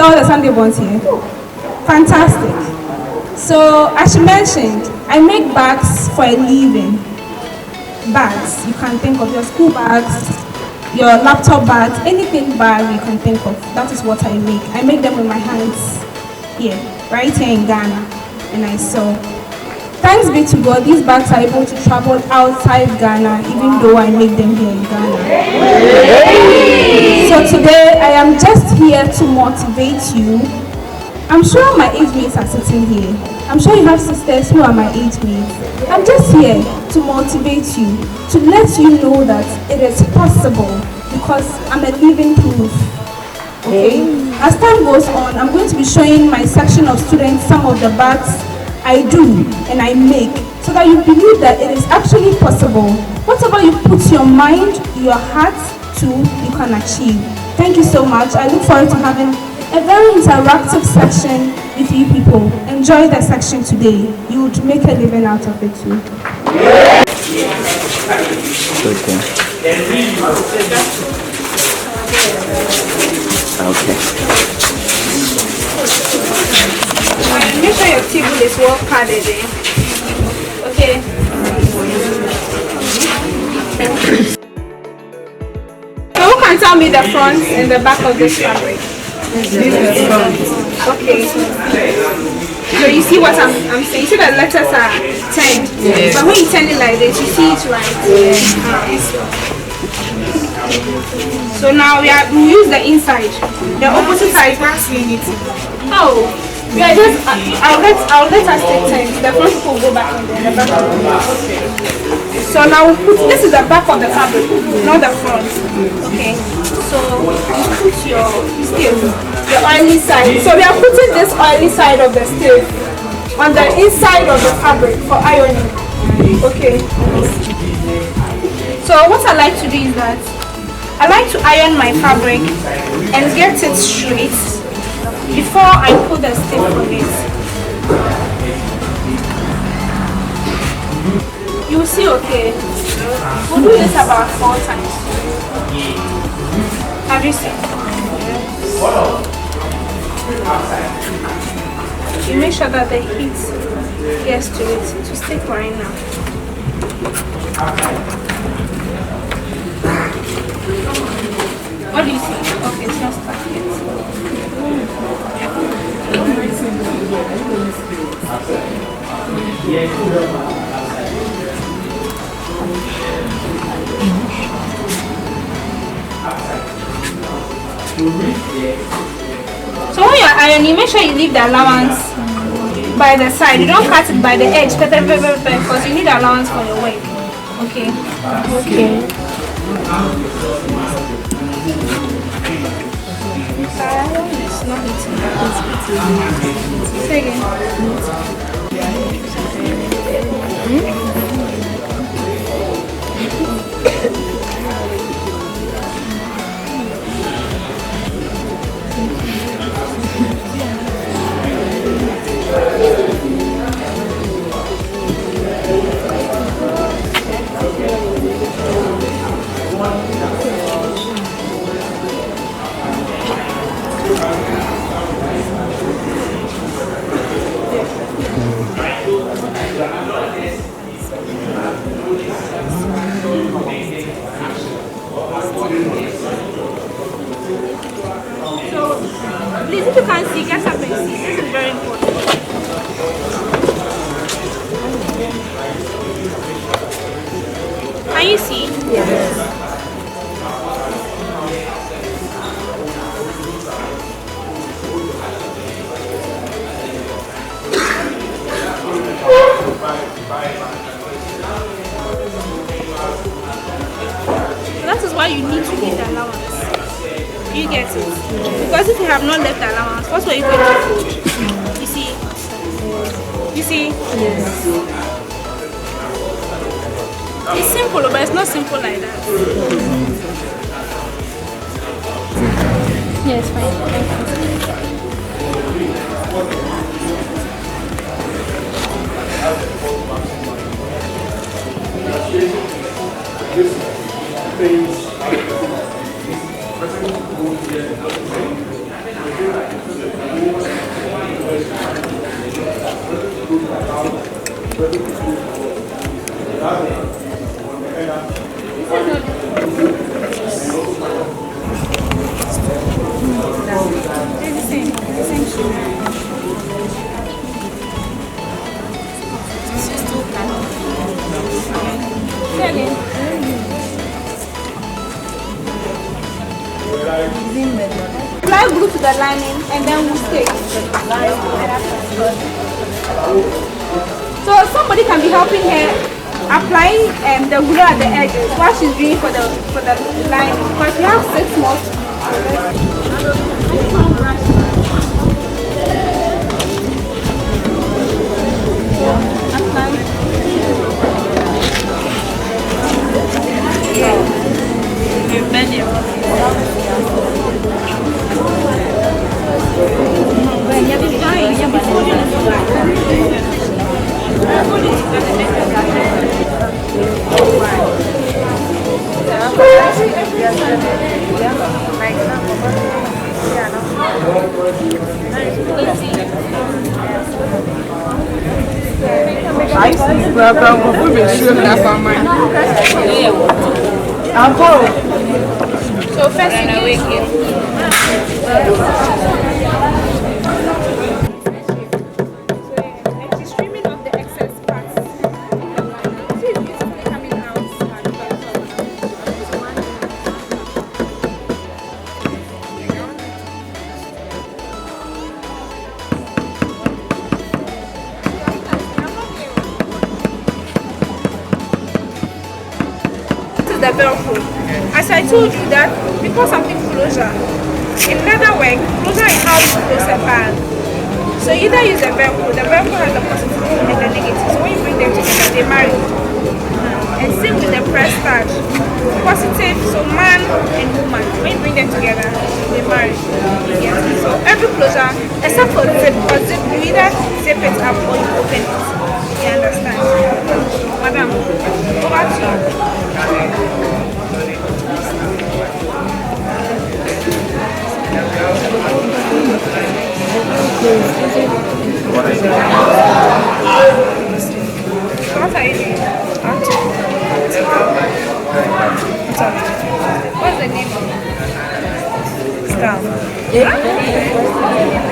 all the Sunday ones here? Fantastic. So, as she mentioned, I make bags for a living. Bags, you can think of your school bags, your laptop bags, anything bag you can think of. That is what I make. I make them with my hands here, right here in Ghana, and I sell. Thanks be to God, these bags are able to travel outside Ghana, even though I make them here in Ghana. So today, I am just here to motivate you. I'm sure my age mates are sitting here. I'm sure you have sisters who are my age mates. I'm just here to motivate you, to let you know that it is possible, because I'm a living proof. Okay? As time goes on, I'm going to be showing my section of students some of the bags I do and I make, so that you believe that it is actually possible. Whatever you put your mind, your heart to, you can achieve. Thank you so much. I look forward to having a very interactive section with you people. Enjoy the section today. You would make a living out of it too. Okay. Make sure your table is well padded. Okay. So who can tell me the front and the back of this fabric? Okay. So you see what I'm saying? You see the letters are turned. Yes. But when you turn it like this, you see it right. Yes. So now we use the inside. The opposite side. Oh. Yeah, just I'll let us take time. The front will go back in there. The back will go back. Okay. So now we'll put, this is the back of the fabric, not the front. Okay. So you put your stiff, the oily side. So we are putting this oily side of the stiff on the inside of the fabric for ironing. Okay. So what I like to do is that I like to iron my fabric and get it straight before I put the stick on it. You will see, okay. We'll do this about 4 times. Have you seen? You make sure that the heat gets to it to stick right now. What do you see? Okay, it's not stuck yet. So when you're ironing, make sure you leave the allowance by the side. You don't cut it by the edge because you need allowance for your work. Okay. Okay. It's not eating. Say again. Please, if you can't see, get up and see. This is very important. Can you see? Yes. So that is why you need to give the allowance. You get it? Because if you have not left allowance, what were you going to fold? You see? You see? Yes. It's simple, but it's not simple like that. Yes, fine. Apply glue to the lining and then we'll stick. So somebody can be helping her applying the glue at the edges while she's doing for the lining, because we have 6 more. So first streaming off the excess parts. See, it's beautifully coming out. This is the Velcro. As I told you that because something closure, in leather work, closure is how you close a bag. So either use a Velcro, the Velcro has the positive and the negative. So when you bring them together, they marry. And same with the press start. Positive, so man and woman. When you bring them together, they marry. Yes. So every closure, except for zip, or zip, you either zip it up or you open it. You understand? Madam, over to you. What are you doing? What's the name of it? Stamp.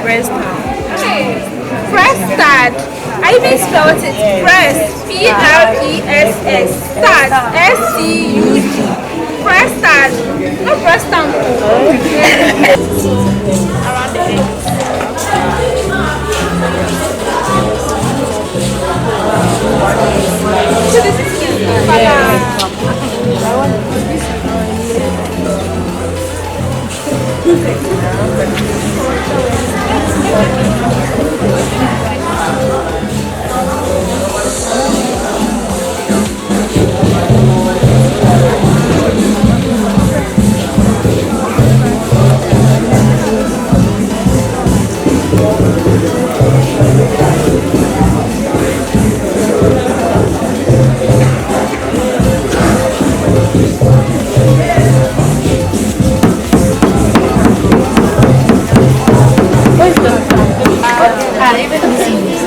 Press stamp. Press start. I even spelled it. Press. P-R-E-S-S. Start. S-C-U-D. Press start. No press stamp. Around the head. So this is cute.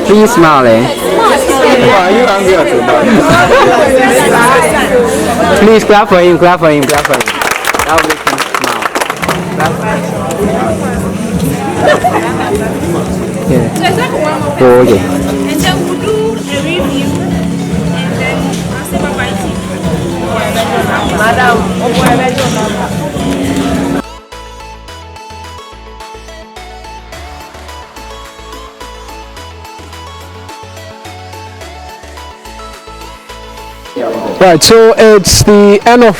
Please smile, eh? Please clap for him, clap for him, clap for him. That will make him smile. Clap for him. Yeah. So exactly one more. Oh, okay. And then we'll do a review and then I'll say bye-bye to you. Madam, Right, so it's the end of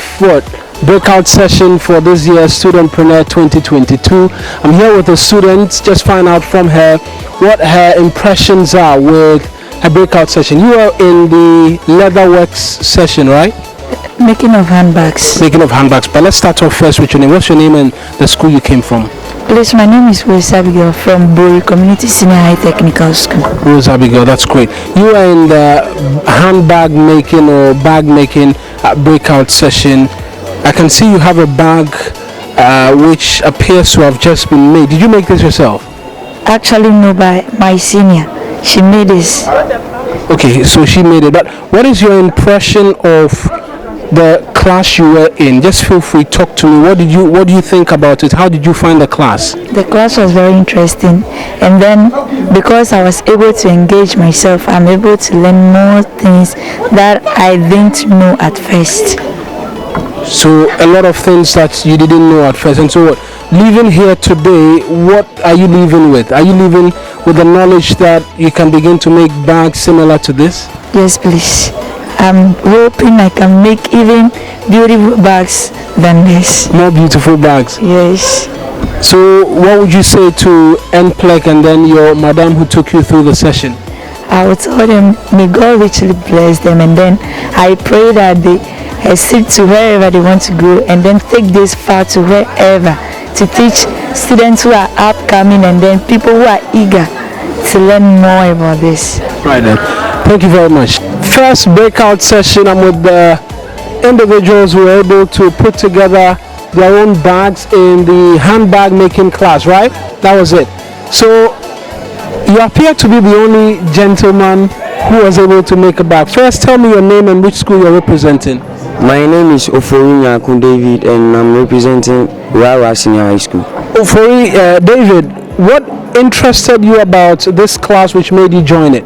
breakout session for this year's Studentpreneur 2022. I'm here with the students, just find out from her what her impressions are with her breakout session. You are in the leatherworks session, right? Making of handbags. Making of handbags, but let's start off first with your name. What's your name and the school you came from? Please, my name is Rose Abigail from Bori Community Senior High Technical School. Rose Abigail, that's great. You are in the handbag making or bag making breakout session. I can see you have a bag which appears to have just been made. Did you make this yourself? Actually, no, by my senior. She made this. Okay, so she made it. But what is your impression of the class you were in? Just feel free, talk to me. What do you think about it? How did you find the class? The class was very interesting, and then because I was able to engage myself, I'm able to learn more things that I didn't know at first. So a lot of things that you didn't know at first. And so leaving here today, what are you leaving with? Are you leaving with the knowledge that you can begin to make bags similar to this? Yes, please. I'm hoping I can make even beautiful bags than this. More beautiful bags. Yes. So what would you say to N-Plec and then your madam who took you through the session? I would tell them, may God richly bless them, and then I pray that they sit to wherever they want to go, and then take this far to wherever to teach students who are upcoming and then people who are eager to learn more about this. Right then. Thank you very much. First breakout session, I'm with the individuals who were able to put together their own bags in the handbag making class, right? That was it. So you appear to be the only gentleman who was able to make a bag. First, tell me your name and which school you're representing. My name is Ofori Nyakun David, and I'm representing Rawa Senior High School. Ofori, David, what interested you about this class which made you join it?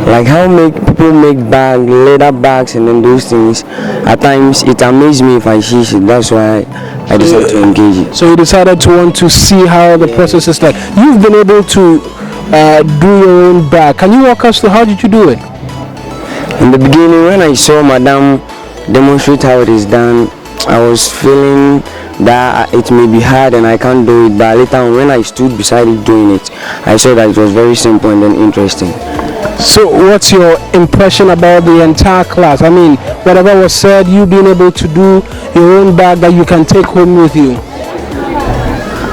Like how people make bags, leather bags, and then those things. At times, it amazes me if I see it. That's why I decided to engage it. So you decided to want to see how the process is like. You've been able to do your own bag. Can you walk us through how did you do it? In the beginning, when I saw Madam demonstrate how it is done, I was feeling that it may be hard and I can't do it. But later on, when I stood beside it doing it, I saw that it was very simple and then interesting. So what's your impression about the entire class? I mean, whatever was said, you being able to do your own bag that you can take home with you.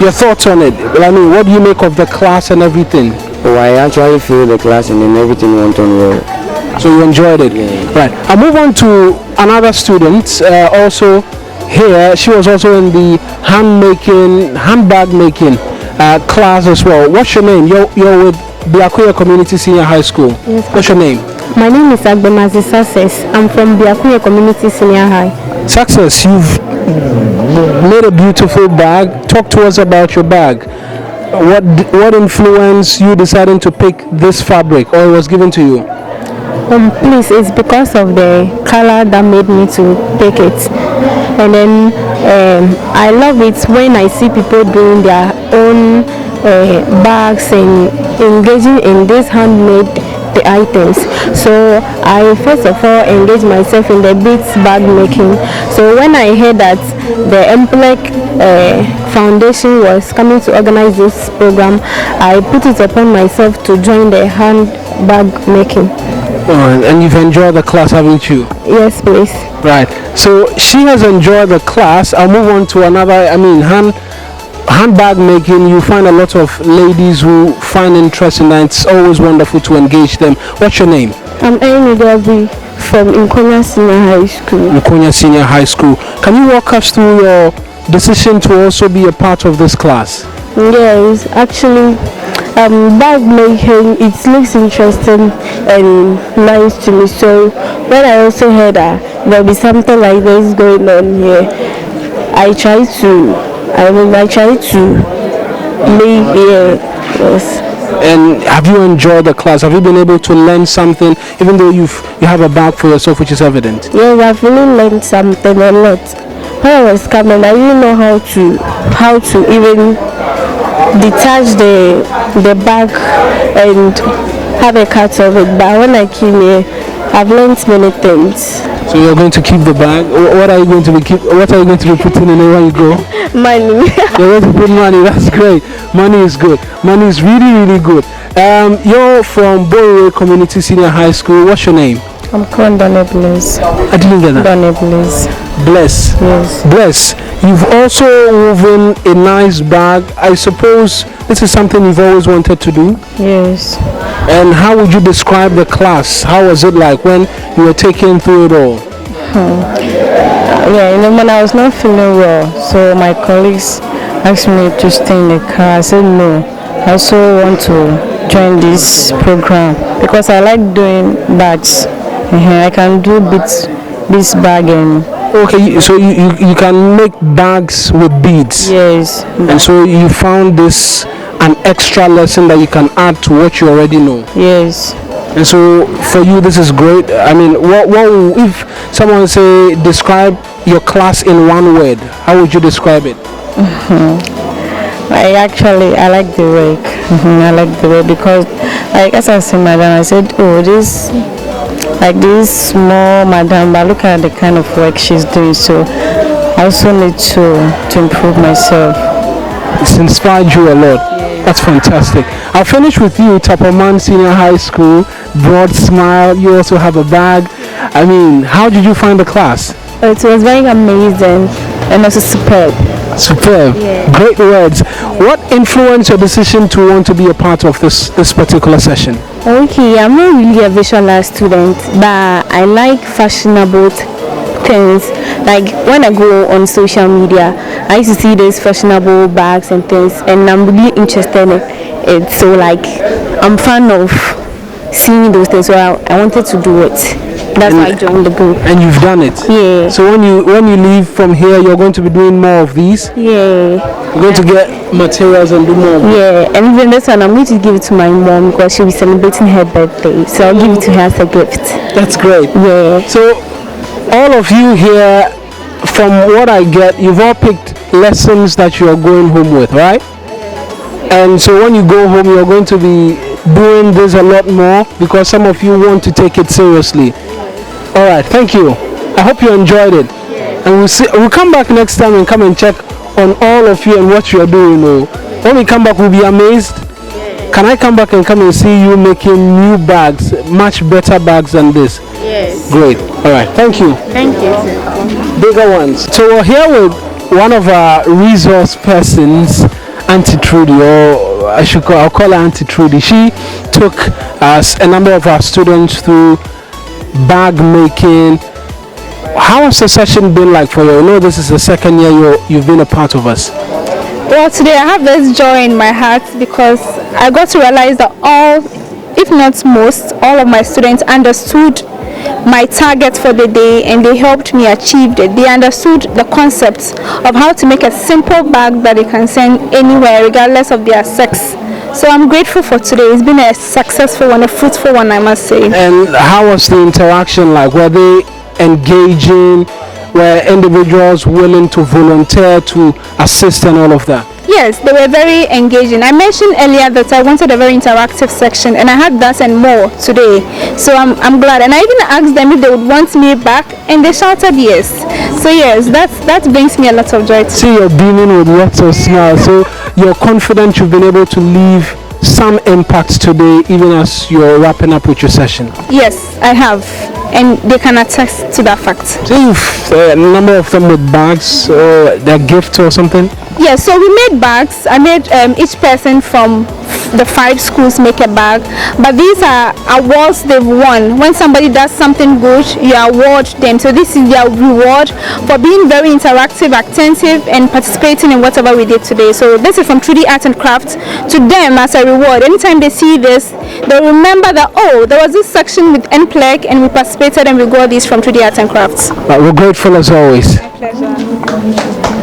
Your thoughts on it? I mean, what do you make of the class and everything? Oh, I actually feel the class and then everything went on well. So you enjoyed it? Yeah. Right. I'll move on to another student also here. She was also in the handbag making class as well. What's your name? You're with Biakuya Community Senior High School. Yes. What's your name? My name is Agbemazi Success. I'm from Biakuya Community Senior High. Success, you've made a beautiful bag. Talk to us about your bag. What influenced you deciding to pick this fabric, or it was given to you? Please, it's because of the color that made me to pick it. And then I love it when I see people doing their own bags and engaging in these handmade items. So I first of all engaged myself in the beads bag making. So when I heard that the N-Plec Foundation was coming to organize this program, I put it upon myself to join the handbag making. And you've enjoyed the class, haven't you? Yes, please. Right. So she has enjoyed the class. I'll move on to another. Handbag making. You find a lot of ladies who find interest in that. It's always wonderful to engage them. What's your name? I'm Amy Delby from Nkonya Senior High School. Nkonya Senior High School. Can you walk us through your decision to also be a part of this class? Yes, actually, bag making, it looks interesting and nice to me. So when I also heard that there'll be something like this going on here, I try to make it. Yes. And have you enjoyed the class? Have you been able to learn something, even though you have a bag for yourself, which is evident? Yes, I've really learned something a lot. When I was coming, I didn't know how to even detach the bag and have a cut of it. But when I came here, I've learned many things. So you're going to keep the bag? What are you going to be putting in it when you go? Money. You're going to put money. That's great. Money is good. Money is really, really good. You're from Boye Community Senior High School. What's your name? I'm called Donne Blaze. I didn't get that. Donne Blaze. Bless. Yes. Bless. You've also woven a nice bag. I suppose this is something you've always wanted to do? Yes. And how would you describe the class? How was it like when you were taken through it all? Yeah, when I was not feeling well, so my colleagues asked me to stay in the car. I said no. I also want to join this program because I like doing bags. I can do beads bag and Okay, so you can make bags with beads. yes. And so you found this an extra lesson that you can add to what you already know. Yes. And so for you, this is great. I mean, what if someone say describe your class in one word? How would you describe it? I like the work. I like the work because, like as I said, madam, I said, oh, this small madam, but look at the kind of work she's doing. So I also need to improve myself. It's inspired you a lot. That's fantastic. I'll finish with you, Tapaman Senior High School. Broad smile. You also have a bag. I mean, how did you find the class? It was very amazing and also superb. Superb. Yeah. Great words. What influenced your decision to want to be a part of this particular session? Okay, I'm not really a visual art student, but I like fashionable things. Like when I go on social media, I used to see these fashionable bags and things, and I'm really interested in it. So like, I'm fan of seeing those things, so I wanted to do it. That's why I joined the group. And you've done it. Yeah. So when you leave from here, you're going to be doing more of these. Yeah. You're going to get materials and do more. Yeah, and even this one, I'm going to give it to my mom because she'll be celebrating her birthday. So I'll give it to her as a gift. That's great. Yeah. So all of you here, from what I get, you've all picked lessons that you are going home with, right? And so when you go home, you're going to be doing this a lot more because some of you want to take it seriously. All right, thank you. I hope you enjoyed it. And we'll come back next time and come and check on all of you and what you are doing. When we come back, we'll be amazed. Can I come back and come and see you making new bags, much better bags than this? Yes. Great. All right, thank you. Thank you. Bigger ones. So we're here with one of our resource persons, Auntie Trudie, or I'll call her Auntie Trudie. She took us a number of our students through bag making. How has the session been like for you? I know this is the second year you've been a part of us. Well, today I have this joy in my heart because I got to realize that all, if not most, all of my students understood my target for the day and they helped me achieve it. They understood the concepts of how to make a simple bag that they can send anywhere regardless of their sex. So I'm grateful for today. It's been a successful one, a fruitful one, I must say. And how was the interaction like? Were they engaging? Were individuals willing to volunteer to assist and all of that? Yes, they were very engaging. I mentioned earlier that I wanted a very interactive section and I had that and more today. So I'm glad. And I even asked them if they would want me back and they shouted yes. So yes, that brings me a lot of joy today. See, you're beaming with lots of smiles. So you're confident you've been able to leave some impact today even as you're wrapping up with your session? Yes, I have. And they can attest to that fact. So you've a number of them with bags or their gift or something? Yeah, so we made bags. I made each person from the 5 schools make a bag. But these are awards they've won. When somebody does something good, you award them. So this is their reward for being very interactive, attentive, and participating in whatever we did today. So this is from Trudie Art and Craft to them as a reward. Anytime they see this, they remember that, oh, there was this section with N-Plec and we participated and we got these from Trudie Art and Crafts. We're grateful as always. My pleasure.